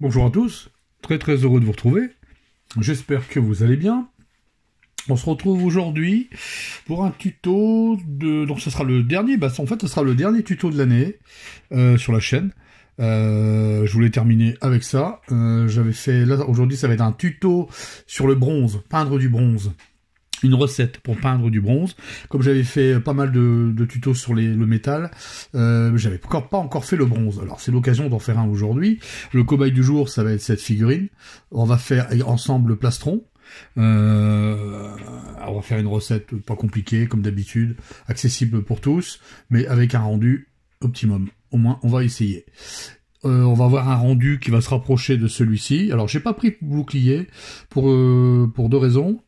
Bonjour à tous, très très heureux de vous retrouver, j'espère que vous allez bien. On se retrouve aujourd'hui pour un tuto donc ça sera le dernier, en fait ça sera le dernier tuto de l'année sur la chaîne. Je voulais terminer avec ça. J'avais fait, là aujourd'hui ça va être un tuto sur le bronze, peindre du bronze. Une recette pour peindre du bronze. Comme j'avais fait pas mal de tutos sur le métal, j'avais pas encore fait le bronze. Alors c'est l'occasion d'en faire un aujourd'hui. Le cobaye du jour, ça va être cette figurine. On va faire ensemble le plastron. On va faire une recette pas compliquée, comme d'habitude, accessible pour tous, mais avec un rendu optimum. Au moins, on va essayer. On va avoir un rendu qui va se rapprocher de celui-ci. Alors, j'ai pas pris bouclier pour deux raisons.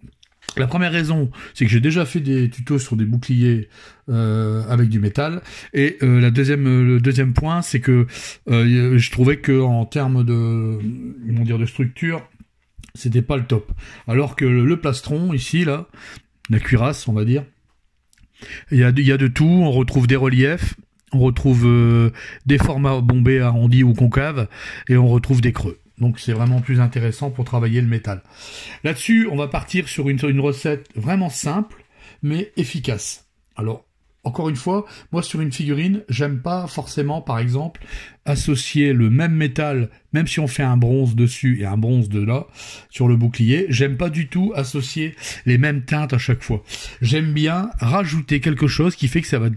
La première raison, c'est que j'ai déjà fait des tutos sur des boucliers avec du métal, et le deuxième point, c'est que je trouvais que en termes de structure, c'était pas le top. Alors que le plastron ici, là, la cuirasse, on va dire, il y a de tout. On retrouve des reliefs, on retrouve des formats bombés, arrondis ou concaves, et on retrouve des creux. Donc c'est vraiment plus intéressant pour travailler le métal. Là-dessus, on va partir sur une recette vraiment simple, mais efficace. Alors, encore une fois, moi sur une figurine, j'aime pas forcément, par exemple, associer le même métal, même si on fait un bronze dessus et un bronze de là, sur le bouclier, j'aime pas du tout associer les mêmes teintes à chaque fois. J'aime bien rajouter quelque chose qui fait que ça va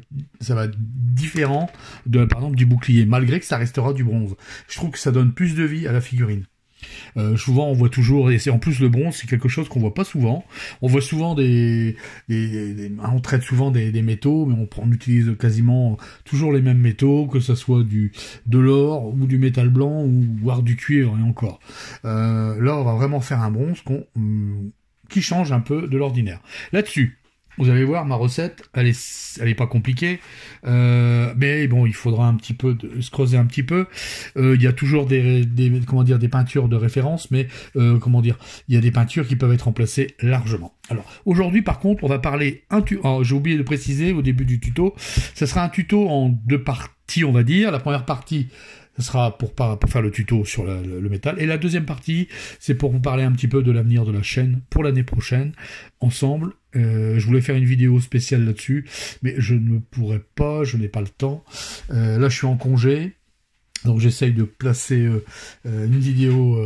être différent par exemple, du bouclier, malgré que ça restera du bronze. Je trouve que ça donne plus de vie à la figurine. Souvent on voit toujours, et c'est en plus le bronze, c'est quelque chose qu'on voit pas souvent. On voit souvent on traite souvent des métaux, mais on utilise quasiment toujours les mêmes métaux, que ça soit de l'or ou du métal blanc ou voire du cuivre et encore. Là on va vraiment faire un bronze qui change un peu de l'ordinaire. Là-dessus, vous allez voir, ma recette, elle est pas compliquée, mais bon, il faudra un petit peu se creuser un petit peu. Il y a toujours des peintures de référence, mais il y a des peintures qui peuvent être remplacées largement. Alors, aujourd'hui, par contre, on va parler j'ai oublié de préciser au début du tuto, ça sera un tuto en deux parties, on va dire. La première partie, ce sera pour faire le tuto sur le métal. Et la deuxième partie, c'est pour vous parler un petit peu de l'avenir de la chaîne pour l'année prochaine, ensemble. Je voulais faire une vidéo spéciale là-dessus, mais je ne pourrais pas, je n'ai pas le temps. Là, je suis en congé, donc j'essaye de placer une vidéo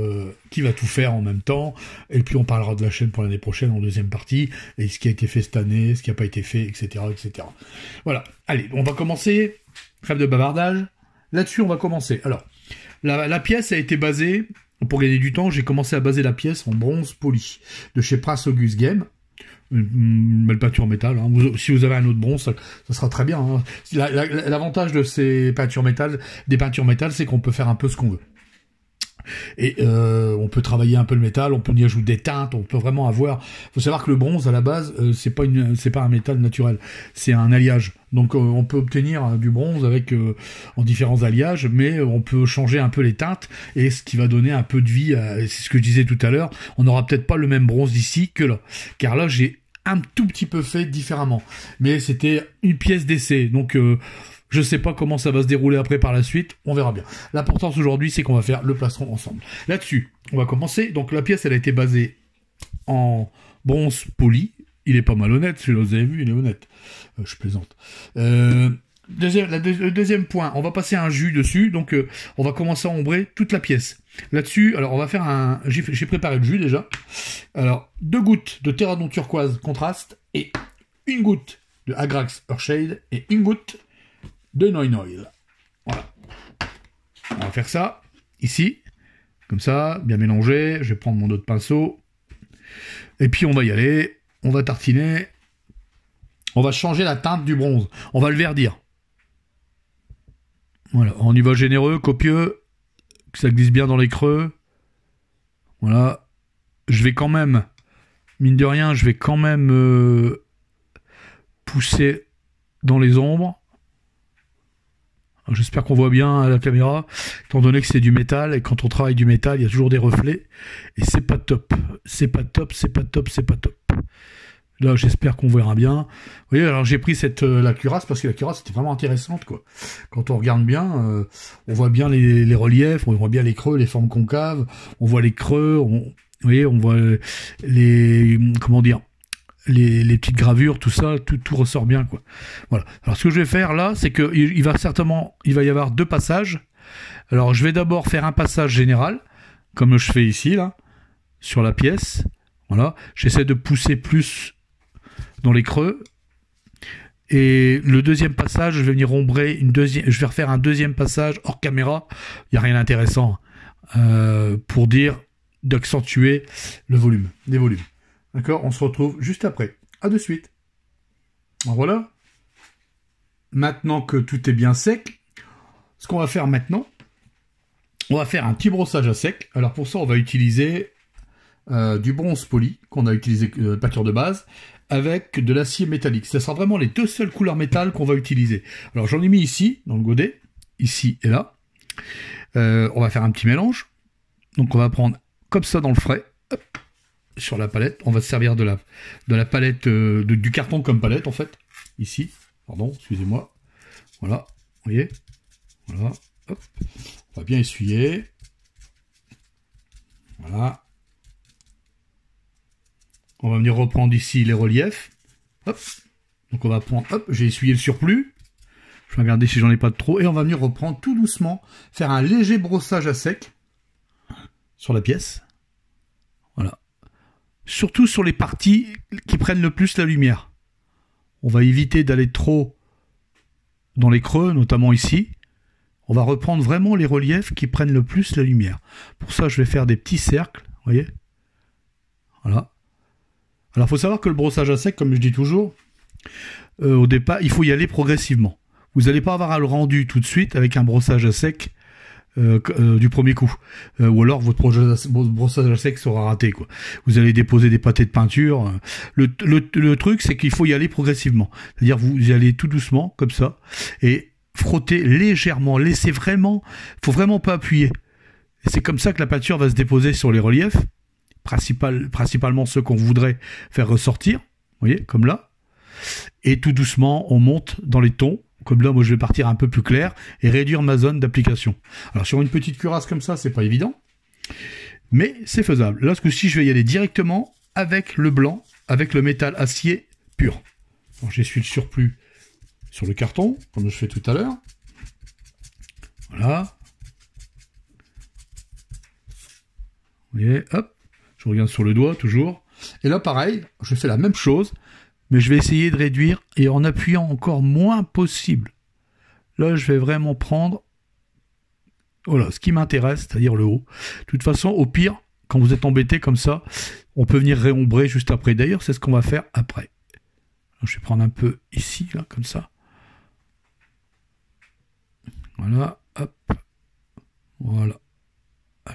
qui va tout faire en même temps, et puis on parlera de la chaîne pour l'année prochaine en deuxième partie, et ce qui a été fait cette année, ce qui n'a pas été fait, etc., etc. Voilà, allez, on va commencer, trêve de bavardage. Là-dessus, on va commencer. Alors, la pièce a été basée, pour gagner du temps, j'ai commencé à baser la pièce en bronze poli, de chez Prince August Game. Une belle peinture métal. Hein. Si vous avez un autre bronze, ça sera très bien. Hein. L'avantage de des peintures métal, c'est qu'on peut faire un peu ce qu'on veut. Et on peut travailler un peu le métal, on peut y ajouter des teintes, on peut vraiment avoir. Faut savoir que le bronze à la base, c'est pas un métal naturel, c'est un alliage. Donc on peut obtenir du bronze avec en différents alliages, mais on peut changer un peu les teintes, et ce qui va donner un peu de vie. C'est ce que je disais tout à l'heure. On n'aura peut-être pas le même bronze ici que là, car là j'ai un tout petit peu fait différemment. Mais c'était une pièce d'essai, donc. Je sais pas comment ça va se dérouler après par la suite, on verra bien. L'importance aujourd'hui, c'est qu'on va faire le plastron ensemble. Là-dessus, on va commencer. Donc la pièce, elle a été basée en bronze poli. Il est pas malhonnête, celui-là, vous avez vu, il est honnête. Je plaisante. Le deuxième point, on va passer un jus dessus, donc on va commencer à ombrer toute la pièce. Là-dessus, alors on va faire j'ai préparé le jus déjà. Alors, 2 gouttes de Terradon turquoise contraste, et 1 goutte de Agrax Earthshade, et 1 goutte de Noin Oil. Voilà. On va faire ça, ici, comme ça, bien mélangé. Je vais prendre mon autre pinceau. Et puis on va y aller. On va tartiner. On va changer la teinte du bronze. On va le verdir. Voilà. On y va généreux, copieux, que ça glisse bien dans les creux. Voilà. Je vais quand même, mine de rien, pousser dans les ombres. J'espère qu'on voit bien à la caméra, étant donné que c'est du métal, et quand on travaille du métal, il y a toujours des reflets, et c'est pas top. C'est pas top. Là, j'espère qu'on verra bien. Vous voyez, alors j'ai pris la cuirasse parce que la cuirasse était vraiment intéressante, quoi. Quand on regarde bien, on voit bien les reliefs, on voit bien les creux, les formes concaves, on voit les creux, vous voyez, on voit comment dire, les petites gravures, tout ça, tout ressort bien, quoi. Voilà. Alors ce que je vais faire là, c'est que il va y avoir 2 passages. Alors je vais d'abord faire un passage général, comme je fais ici, là, sur la pièce. Voilà. J'essaie de pousser plus dans les creux. Et le deuxième passage, je vais venir ombrer je vais refaire un deuxième passage hors caméra. Il n'y a rien d'intéressant pour dire d'accentuer les volumes. D'accord, on se retrouve juste après. À de suite. Voilà. Maintenant que tout est bien sec, ce qu'on va faire maintenant, on va faire un petit brossage à sec. Alors pour ça, on va utiliser du bronze poli, qu'on a utilisé peinture de base, avec de l'acier métallique. Ce sera vraiment les 2 seules couleurs métal qu'on va utiliser. Alors j'en ai mis ici, dans le godet, ici et là. On va faire un petit mélange. Donc on va prendre comme ça dans le frais, hop, sur la palette. On va se servir de la palette, du carton comme palette en fait. Ici, pardon, excusez-moi. Voilà, vous voyez. Voilà, hop. On va bien essuyer. Voilà. On va venir reprendre ici les reliefs. Hop. Donc on va prendre, hop, j'ai essuyé le surplus. Je vais regarder si j'en ai pas de trop. Et on va venir reprendre tout doucement, faire un léger brossage à sec sur la pièce. Voilà. Surtout sur les parties qui prennent le plus la lumière. On va éviter d'aller trop dans les creux, notamment ici. On va reprendre vraiment les reliefs qui prennent le plus la lumière. Pour ça, je vais faire des petits cercles, vous voyez. Voilà. Alors, il faut savoir que le brossage à sec, comme je dis toujours, au départ, il faut y aller progressivement. Vous n'allez pas avoir le rendu tout de suite avec un brossage à sec du premier coup. Ou alors, votre brossage à sec sera raté, quoi. Vous allez déposer des pâtés de peinture. Le truc, c'est qu'il faut y aller progressivement. C'est-à-dire, vous y allez tout doucement, comme ça, et frotter légèrement. Faut vraiment pas appuyer. Et c'est comme ça que la peinture va se déposer sur les reliefs. Principalement ceux qu'on voudrait faire ressortir, vous voyez, comme là. Et tout doucement, on monte dans les tons. Comme là, moi, je vais partir un peu plus clair et réduire ma zone d'application. Alors, sur une petite cuirasse comme ça, c'est pas évident, mais c'est faisable. Là, ce coup-ci, je vais y aller directement avec le blanc, avec le métal acier pur. J'essuie le surplus sur le carton, comme je fais tout à l'heure. Voilà. Vous voyez, hop. Je regarde sur le doigt, toujours. Et là, pareil, je fais la même chose, mais je vais essayer de réduire et en appuyant encore moins possible. Là, je vais vraiment prendre voilà, ce qui m'intéresse, c'est-à-dire le haut. De toute façon, au pire, quand vous êtes embêté comme ça, on peut venir réombrer juste après. D'ailleurs, c'est ce qu'on va faire après. Alors, je vais prendre un peu ici, là, comme ça. Voilà, hop. Voilà.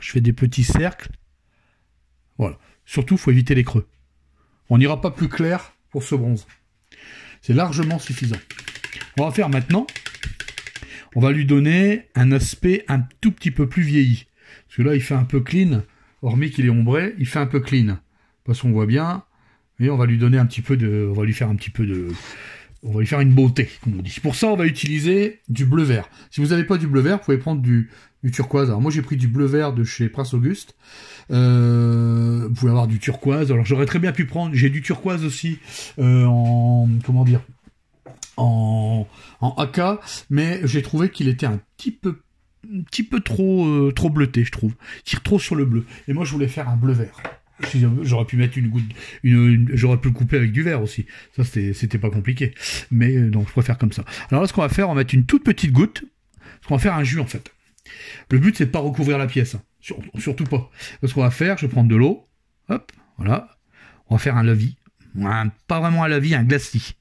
Je fais des petits cercles. Voilà. Surtout, il faut éviter les creux. On n'ira pas plus clair pour ce bronze. C'est largement suffisant. On va faire maintenant, on va lui donner un aspect un tout petit peu plus vieilli. Parce que là, il fait un peu clean, hormis qu'il est ombré, il fait un peu clean. Parce qu'on voit bien, et on va lui donner un petit peu de... On va lui faire une beauté, comme on dit. Pour ça, on va utiliser du bleu vert. Si vous n'avez pas du bleu vert, vous pouvez prendre du turquoise. Alors moi, j'ai pris du bleu vert de chez Prince Auguste. Vous pouvez avoir du turquoise. Alors j'aurais très bien pu prendre... J'ai du turquoise aussi en AK, mais j'ai trouvé qu'il était un petit peu trop bleuté, je trouve. Il tire trop sur le bleu. Et moi, je voulais faire un bleu vert. J'aurais pu mettre une goutte, j'aurais pu le couper avec du verre aussi. Ça, c'était pas compliqué. Mais donc, je préfère comme ça. Alors là, ce qu'on va faire, on va mettre une toute petite goutte. Parce qu'on va faire un jus, en fait. Le but, c'est de pas recouvrir la pièce. Hein. Surtout pas. Ce qu'on va faire, je vais prendre de l'eau. Hop, voilà. On va faire un lavis. Pas vraiment un lavis, un glacis.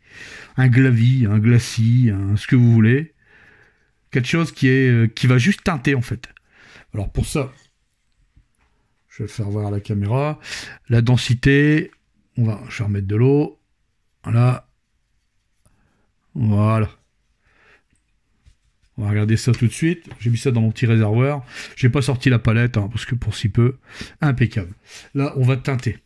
Un glacis, ce que vous voulez. Quelque chose qui va juste teinter, en fait. Alors, pour ça... Je vais le faire voir à la caméra. La densité, je vais remettre de l'eau. Voilà. Voilà. On va regarder ça tout de suite. J'ai mis ça dans mon petit réservoir. J'ai pas sorti la palette, hein, parce que pour si peu, impeccable. Là, on va teinter.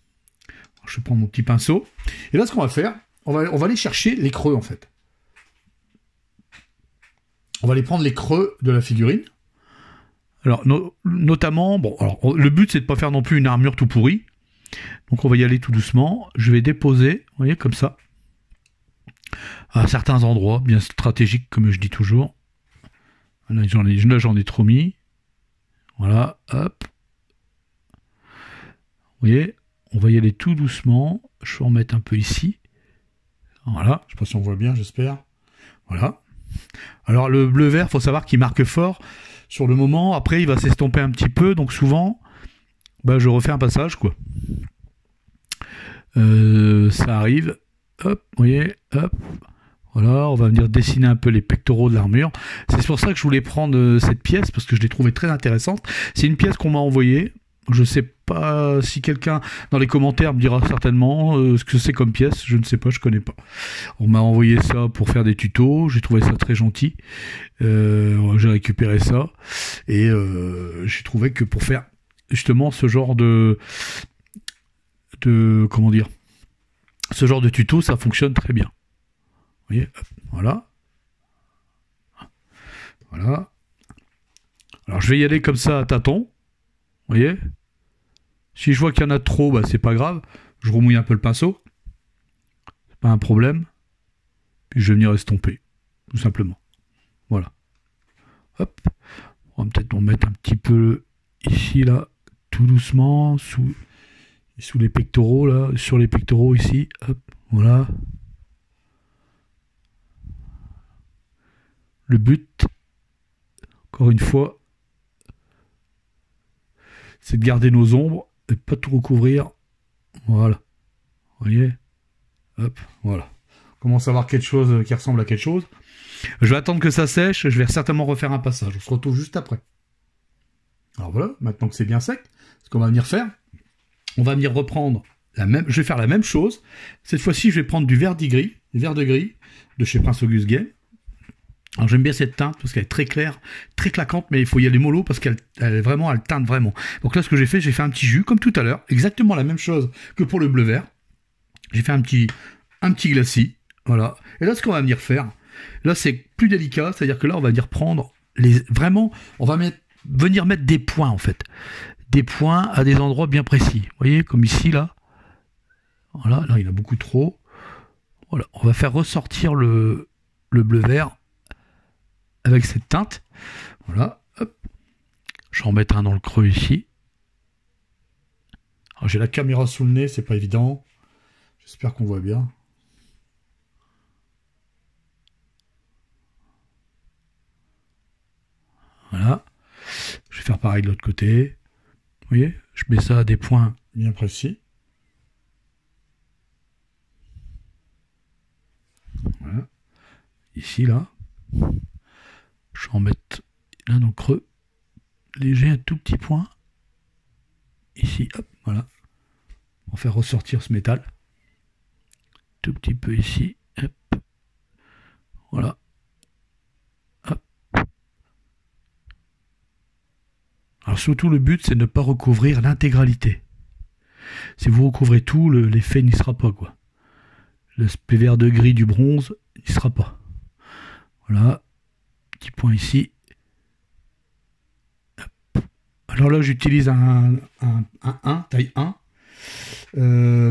Je vais prendre mon petit pinceau. Et là, ce qu'on va faire, on va aller chercher les creux, en fait. On va aller prendre les creux de la figurine. Alors, notamment, bon, alors, le but, c'est de ne pas faire non plus une armure tout pourrie. Donc, on va y aller tout doucement. Je vais déposer, vous voyez, comme ça, à certains endroits, bien stratégiques, comme je dis toujours. Là, j'en ai trop mis. Voilà, hop. Vous voyez, on va y aller tout doucement. Je vais en mettre un peu ici. Voilà, je ne sais pas si on voit bien, j'espère. Voilà. Alors, le bleu-vert, il faut savoir qu'il marque fort sur le moment. Après, il va s'estomper un petit peu. Donc, souvent, bah, je refais un passage, quoi. Ça arrive. Hop, vous voyez, hop. Voilà, on va venir dessiner un peu les pectoraux de l'armure. C'est pour ça que je voulais prendre cette pièce, parce que je l'ai trouvée très intéressante. C'est une pièce qu'on m'a envoyée. Je ne sais pas si quelqu'un dans les commentaires me dira certainement ce que c'est comme pièce. Je ne sais pas, je ne connais pas. On m'a envoyé ça pour faire des tutos. J'ai trouvé ça très gentil. J'ai récupéré ça. Et j'ai trouvé que pour faire justement ce genre de comment dire, ce genre de tuto, ça fonctionne très bien. Vous voyez, hop, voilà. Voilà. Alors je vais y aller comme ça à tâtons. Vous voyez. Si je vois qu'il y en a trop, bah, c'est pas grave. Je remouille un peu le pinceau. C'est pas un problème. Puis je vais venir estomper. Tout simplement. Voilà. Hop. On va peut-être en mettre un petit peu ici, là. Tout doucement. Sous les pectoraux, là. Sur les pectoraux, ici. Hop. Voilà. Le but, encore une fois, c'est de garder nos ombres et pas tout recouvrir. Voilà. Vous voyez? Hop, voilà. On commence à avoir quelque chose qui ressemble à quelque chose. Je vais attendre que ça sèche. Je vais certainement refaire un passage. On se retrouve juste après. Alors voilà, maintenant que c'est bien sec, ce qu'on va venir faire, on va venir reprendre la même. Je vais faire la même chose. Cette fois-ci, je vais prendre du vert de gris de chez Prince Auguste Game. Alors j'aime bien cette teinte parce qu'elle est très claire, très claquante, mais il faut y aller mollo parce qu'elle elle teinte vraiment. Donc là, ce que j'ai fait un petit jus, comme tout à l'heure, exactement la même chose que pour le bleu-vert. J'ai fait un petit glacis, voilà. Et là, ce qu'on va venir faire, là, c'est plus délicat, c'est-à-dire que là, on va venir prendre on va venir mettre des points, en fait. Des points à des endroits bien précis. Vous voyez, comme ici, là. Voilà, là, il y en a beaucoup trop. Voilà, on va faire ressortir le bleu-vert avec cette teinte. Voilà, hop. Je vais en mettre un dans le creux ici. Alors j'ai la caméra sous le nez, c'est pas évident. J'espère qu'on voit bien. Voilà. Je vais faire pareil de l'autre côté. Vous voyez, je mets ça à des points bien précis. Voilà. Ici, là. Je vais en mettre là dans le creux. Léger, un tout petit point. Ici, hop, voilà. On va faire ressortir ce métal. Tout petit peu ici. Hop. Voilà. Hop. Alors surtout le but, c'est de ne pas recouvrir l'intégralité. Si vous recouvrez tout, l'effet n'y sera pas, quoi. L'aspect vert de gris du bronze n'y sera pas. Voilà. Petit point ici. Hop. Alors là, j'utilise un taille 1,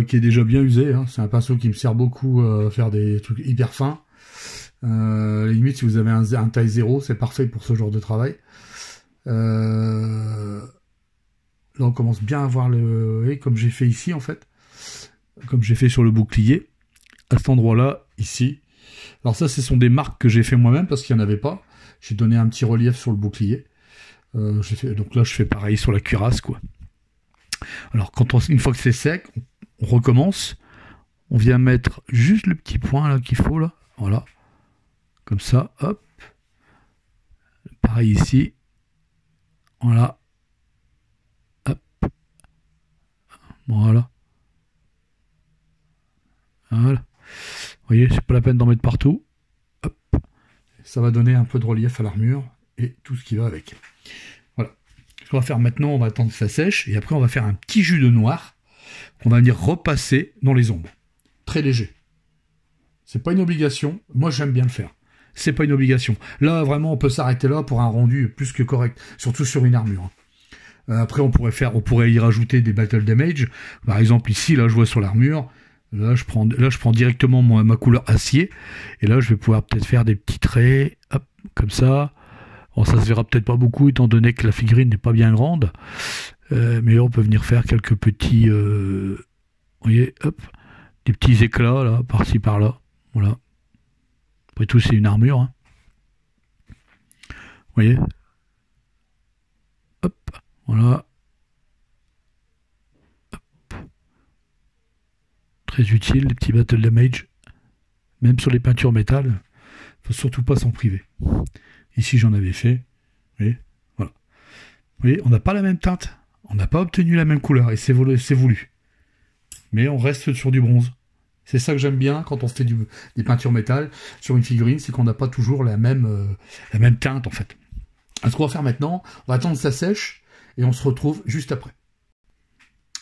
qui est déjà bien usé. Hein. C'est un pinceau qui me sert beaucoup à faire des trucs hyper fins. Limite, si vous avez un taille 0, c'est parfait pour ce genre de travail. Là, on commence bien à voir comme j'ai fait ici, en fait. Comme j'ai fait sur le bouclier. À cet endroit-là, ici. Alors ça, ce sont des marques que j'ai fait moi-même parce qu'il n'y en avait pas. J'ai donné un petit relief sur le bouclier. Donc là, je fais pareil sur la cuirasse, quoi. Alors, une fois que c'est sec, on recommence. On vient mettre juste le petit point là qu'il faut, là. Voilà. Comme ça, hop. Pareil ici. Voilà. Hop. Voilà. Voilà. Vous voyez, c'est pas la peine d'en mettre partout. Hop. Ça va donner un peu de relief à l'armure et tout ce qui va avec. Voilà. Ce qu'on va faire maintenant, on va attendre que ça sèche et après on va faire un petit jus de noir. qu'on va venir repasser dans les ombres. Très léger. C'est pas une obligation. Moi, j'aime bien le faire. C'est pas une obligation. Là, vraiment, on peut s'arrêter là pour un rendu plus que correct. Surtout sur une armure. Après, on pourrait y rajouter des battle damage. Par exemple, ici, là, je vois sur l'armure. Là, je prends directement ma couleur acier. Et là, je vais pouvoir peut-être faire des petits traits. Hop, comme ça. Bon, ça se verra peut-être pas beaucoup, étant donné que la figurine n'est pas bien grande. Mais là, on peut venir faire quelques petits... vous voyez, hop. Des petits éclats, là, par-ci, par-là. Voilà. Après tout, c'est une armure. Hein. Vous voyez? Hop. Voilà. Hop. Très utile, les petits battle damage. Même sur les peintures métal. Faut surtout pas s'en priver. Ici, j'en avais fait. Vous voyez? Voilà. Vous voyez, on n'a pas la même teinte. On n'a pas obtenu la même couleur. Et c'est voulu. Mais on reste sur du bronze. C'est ça que j'aime bien quand on fait des peintures métal sur une figurine, c'est qu'on n'a pas toujours la même teinte en fait. Ce qu'on va faire maintenant, on va attendre que ça sèche et on se retrouve juste après.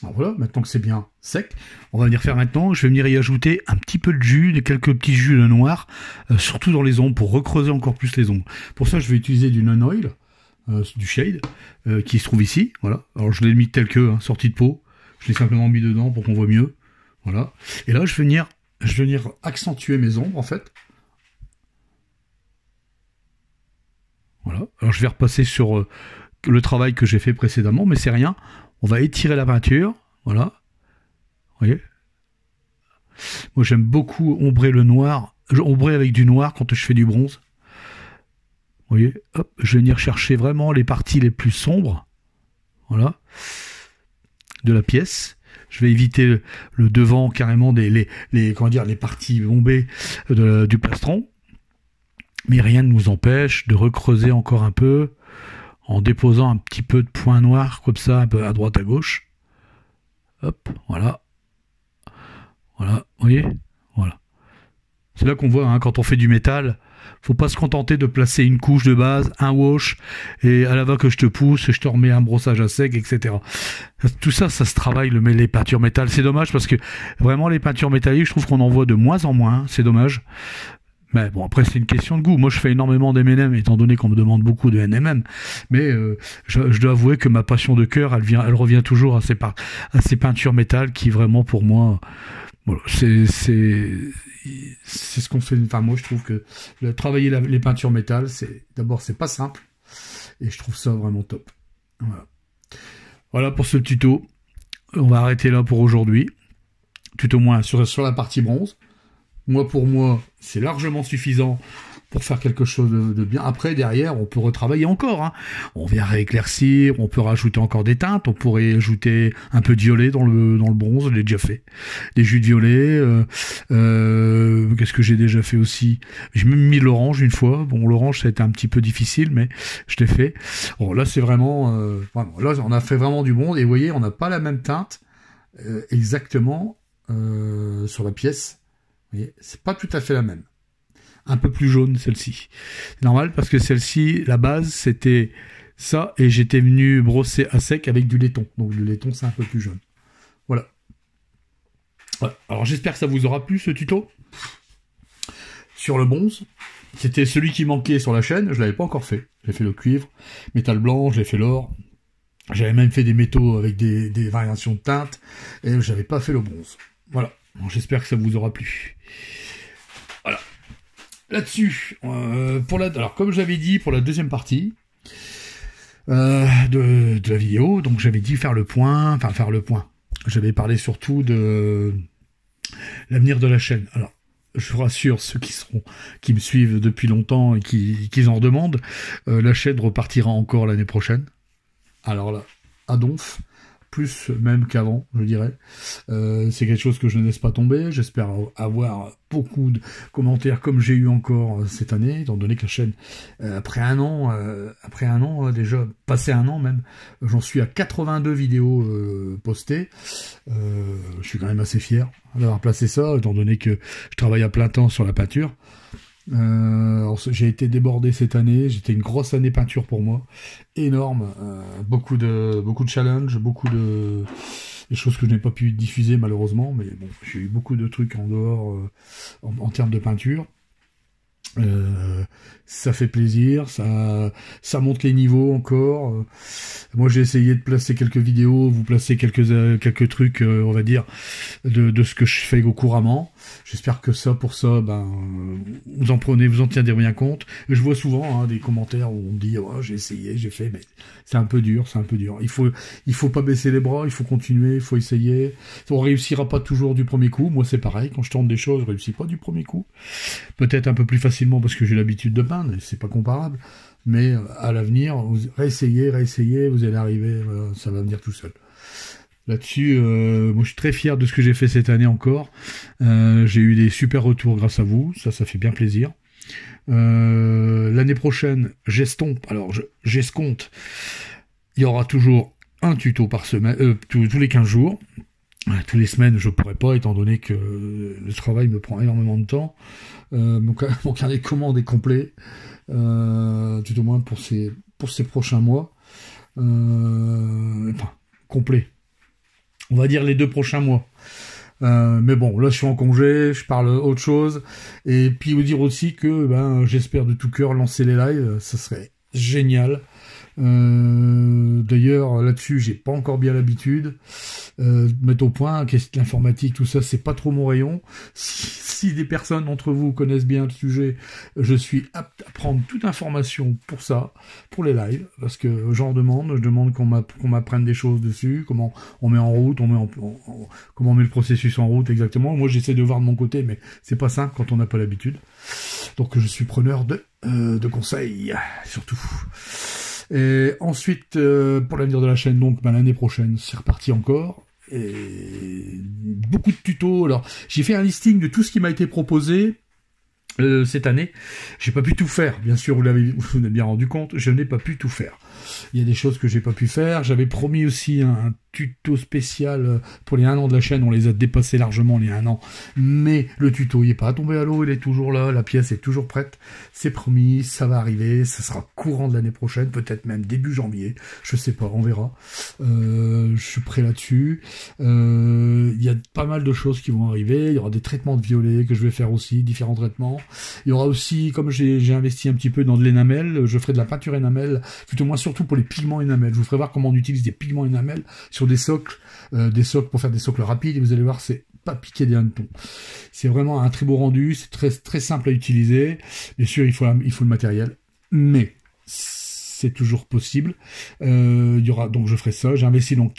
Alors voilà, maintenant que c'est bien sec, on va venir faire maintenant, je vais venir y ajouter un petit peu de jus, quelques petits jus de noir, surtout dans les ombres, pour recreuser encore plus les ombres. Pour ça, je vais utiliser du non-oil, du shade, qui se trouve ici. Voilà. Alors je l'ai mis tel que, hein, sorti de pot. Je l'ai simplement mis dedans pour qu'on voit mieux. Voilà. Et là, je vais venir accentuer mes ombres, en fait. Voilà. Alors, je vais repasser sur le travail que j'ai fait précédemment, mais c'est rien. On va étirer la peinture. Voilà. Vous voyez? Moi, j'aime beaucoup ombrer le noir. Ombrer avec du noir quand je fais du bronze. Vous voyez? Hop. Je vais venir chercher vraiment les parties les plus sombres. Voilà. De la pièce. Je vais éviter le devant carrément les parties bombées du plastron. Mais rien ne nous empêche de recreuser encore un peu en déposant un petit peu de points noirs comme ça, un peu à droite à gauche. Hop, voilà. Voilà, vous voyez? Voilà. C'est là qu'on voit, hein, quand on fait du métal, faut pas se contenter de placer une couche de base, un wash, et à la va que je te pousse, je te remets un brossage à sec, etc. Tout ça, ça se travaille, les peintures métal. C'est dommage parce que vraiment les peintures métalliques, je trouve qu'on en voit de moins en moins. C'est dommage. Mais bon, après, c'est une question de goût. Moi, je fais énormément d'M&M, étant donné qu'on me demande beaucoup de NMM. Mais je dois avouer que ma passion de cœur, elle revient toujours à ces peintures métal qui, vraiment, pour moi... Voilà, c'est ce qu'on fait. Enfin, moi, je trouve que travailler les peintures métal, d'abord, c'est pas simple, et je trouve ça vraiment top. Voilà pour ce tuto. On va arrêter là pour aujourd'hui, tout au moins sur la partie bronze. Pour moi, c'est largement suffisant pour faire quelque chose de bien. Après, derrière, on peut retravailler encore. Hein. On vient rééclaircir, on peut rajouter encore des teintes, on pourrait ajouter un peu de violet dans le bronze, je l'ai déjà fait. Des jus de violet, qu'est-ce que j'ai déjà fait aussi? J'ai même mis l'orange une fois. Bon, l'orange, ça a été un petit peu difficile, mais je l'ai fait. Bon, là, c'est vraiment... là, on a fait vraiment du bronze, et vous voyez, on n'a pas la même teinte exactement sur la pièce. Vous voyez, c'est pas tout à fait la même. Un peu plus jaune, celle-ci. C'est normal, parce que celle-ci, la base, c'était ça, et j'étais venu brosser à sec avec du laiton. Donc le laiton, c'est un peu plus jaune. Voilà. Alors j'espère que ça vous aura plu, ce tuto. Sur le bronze, c'était celui qui manquait sur la chaîne, je l'avais pas encore fait. J'ai fait le cuivre, métal blanc, j'ai fait l'or. J'avais même fait des métaux avec des variations de teintes, et j'avais pas fait le bronze. Voilà. Bon, j'espère que ça vous aura plu. Voilà. Là-dessus, alors comme j'avais dit pour la deuxième partie de la vidéo, donc j'avais dit faire le point. J'avais parlé surtout de l'avenir de la chaîne. Alors, je vous rassure ceux qui me suivent depuis longtemps et qui en redemandent, la chaîne repartira encore l'année prochaine. Alors là, à donf. Plus même qu'avant, je dirais. C'est quelque chose que je ne laisse pas tomber. J'espère avoir beaucoup de commentaires comme j'ai eu encore cette année, étant donné que la chaîne, après un an déjà, passé un an même, j'en suis à 82 vidéos postées. Je suis quand même assez fier d'avoir placé ça, étant donné que je travaille à plein temps sur la peinture. J'ai été débordé cette année, c'était une grosse année peinture pour moi, énorme, beaucoup de challenges, beaucoup de des choses que je n'ai pas pu diffuser malheureusement, mais bon, j'ai eu beaucoup de trucs en dehors en termes de peinture. Ça fait plaisir, ça monte les niveaux encore. Moi j'ai essayé de placer quelques vidéos, vous placer quelques trucs, on va dire, de ce que je fais couramment. J'espère que pour ça, vous en tiendrez bien compte. Je vois souvent des commentaires où on me dit oh, j'ai essayé, j'ai fait, mais c'est un peu dur, c'est un peu dur. Il faut pas baisser les bras, il faut continuer, il faut essayer. On réussira pas toujours du premier coup. Moi c'est pareil, quand je tente des choses, je réussis pas du premier coup. Peut-être un peu plus facilement parce que j'ai l'habitude de peindre, et c'est pas comparable. Mais à l'avenir, vous réessayez, vous allez arriver, ça va venir tout seul. Là-dessus, moi je suis très fier de ce que j'ai fait cette année encore. J'ai eu des super retours grâce à vous, ça fait bien plaisir. L'année prochaine, j'escompte, il y aura toujours un tuto par semaine, tous les 15 jours. Tous les semaines, je pourrais pas, étant donné que le travail me prend énormément de temps. Mon carnet de commandes est complet, tout au moins pour ces prochains mois. Complet. On va dire les 2 prochains mois. Mais bon, là je suis en congé, je parle autre chose. Et puis vous dire aussi que j'espère de tout cœur lancer les lives, ça serait génial. D'ailleurs là-dessus j'ai pas encore bien l'habitude mettre au point l'informatique, tout ça c'est pas trop mon rayon. Si des personnes d'entre vous connaissent bien le sujet, je suis apte à prendre toute information pour ça, pour les lives, parce que je demande qu'on m'apprenne des choses dessus, comment on met en route, comment on met le processus en route exactement. Moi j'essaie de voir de mon côté, mais c'est pas simple quand on n'a pas l'habitude, donc je suis preneur de conseils surtout. Et ensuite, pour l'avenir de la chaîne, donc l'année prochaine, c'est reparti encore. Et beaucoup de tutos. Alors, j'ai fait un listing de tout ce qui m'a été proposé cette année. J'ai pas pu tout faire. Bien sûr, vous avez bien rendu compte, je n'ai pas pu tout faire. Il y a des choses que j'ai pas pu faire. J'avais promis aussi un tuto spécial pour les 1 an de la chaîne. On les a dépassés largement, les 1 an. Mais le tuto, il est pas tombé à l'eau, il est toujours là. La pièce est toujours prête. C'est promis, ça va arriver. Ça sera courant de l'année prochaine, peut-être même début janvier. Je sais pas, on verra. Je suis prêt là-dessus. Il y a pas mal de choses qui vont arriver. Il y aura des traitements de violet que je vais faire aussi, différents traitements. Il y aura aussi, comme j'ai investi un petit peu dans de l'énamel, je ferai de la peinture énamel, tout au moins surtout pour les pigments énamel. Je vous ferai voir comment on utilise des pigments énamel sur des socles pour faire des socles rapides, et vous allez voir, c'est pas piqué des hannetons. C'est vraiment un très beau rendu, c'est très, très simple à utiliser. Bien sûr, il faut le matériel, mais c'est toujours possible. Il y aura, donc je ferai ça. J'ai investi dans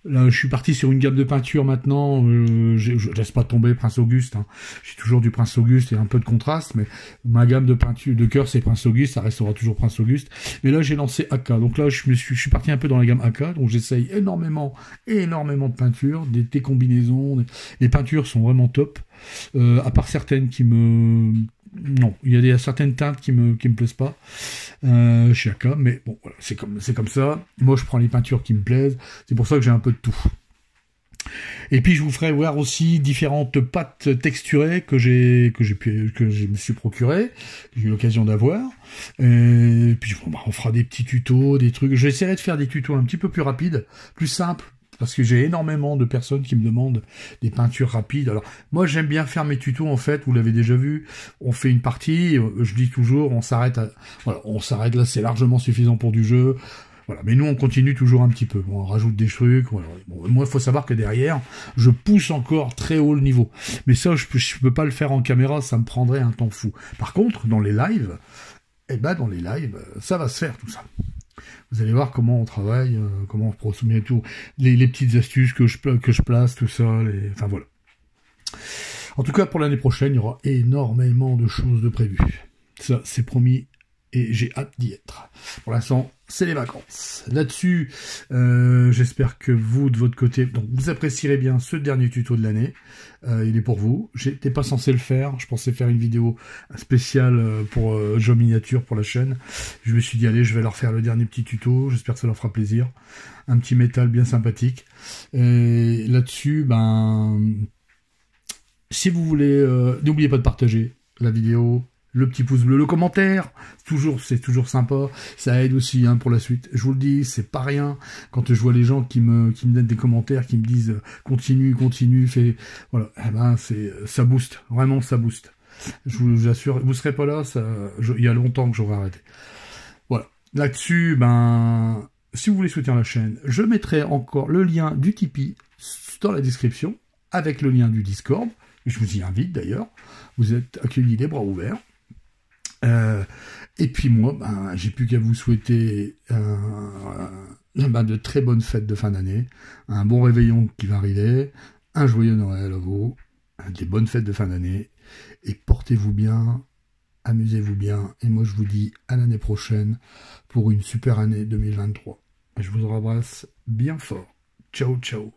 Là, je suis parti sur une gamme de peinture maintenant. Je laisse pas tomber Prince Auguste. J'ai toujours du Prince Auguste et un peu de contraste, mais ma gamme de peinture de cœur, c'est Prince Auguste. Ça restera toujours Prince Auguste. Mais là, j'ai lancé AK. Donc là, je suis parti un peu dans la gamme AK. Donc j'essaye énormément de peintures, des combinaisons. Les peintures sont vraiment top. À part certaines non, il y a certaines teintes qui me plaisent pas chez AK, mais bon, voilà, c'est comme ça. Moi, je prends les peintures qui me plaisent. C'est pour ça que j'ai un peu de tout. Et puis, je vous ferai voir aussi différentes pâtes texturées que je me suis procuré, que j'ai eu l'occasion d'avoir. Et puis, on fera des petits tutos, des trucs. J'essaierai de faire des tutos un petit peu plus rapides, plus simples, parce que j'ai énormément de personnes qui me demandent des peintures rapides. Alors, moi, j'aime bien faire mes tutos, en fait, vous l'avez déjà vu, on fait une partie, je dis toujours, on s'arrête là, c'est largement suffisant pour du jeu, voilà. Mais nous, on continue toujours un petit peu, on rajoute des trucs, voilà. Bon, moi, il faut savoir que derrière, je pousse encore très haut le niveau. Mais ça, je peux pas le faire en caméra, ça me prendrait un temps fou. Par contre, dans les lives, ça va se faire, tout ça. Vous allez voir comment on travaille, comment on procède tout, les petites astuces que je place, tout ça, enfin voilà. En tout cas, pour l'année prochaine, il y aura énormément de choses de prévues. Ça, c'est promis, et j'ai hâte d'y être. Pour l'instant, c'est les vacances. Là-dessus, j'espère que vous, de votre côté, donc vous apprécierez bien ce dernier tuto de l'année. Il est pour vous. J'étais pas censé le faire. Je pensais faire une vidéo spéciale pour Joe Miniature pour la chaîne. Je me suis dit, allez, je vais leur faire le dernier petit tuto. J'espère que ça leur fera plaisir. Un petit métal bien sympathique. Et là-dessus, si vous voulez, n'oubliez pas de partager la vidéo, le petit pouce bleu, le commentaire, c'est toujours sympa, ça aide aussi hein, pour la suite. Je vous le dis, c'est pas rien quand je vois les gens qui me donnent des commentaires, qui me disent continue, fais voilà, eh ben ça booste, vraiment ça booste. Je vous assure, vous serez pas là, il y a longtemps que j'aurais arrêté. Voilà. Là-dessus, ben si vous voulez soutenir la chaîne, je mettrai encore le lien du Tipeee dans la description, avec le lien du Discord. Je vous y invite d'ailleurs. Vous êtes accueillis les bras ouverts. Et puis moi, ben, j'ai plus qu'à vous souhaiter de très bonnes fêtes de fin d'année, un bon réveillon qui va arriver, un joyeux Noël à vous, des bonnes fêtes de fin d'année, et portez-vous bien, amusez-vous bien, et moi je vous dis à l'année prochaine pour une super année 2023. Je vous embrasse bien fort. Ciao, ciao.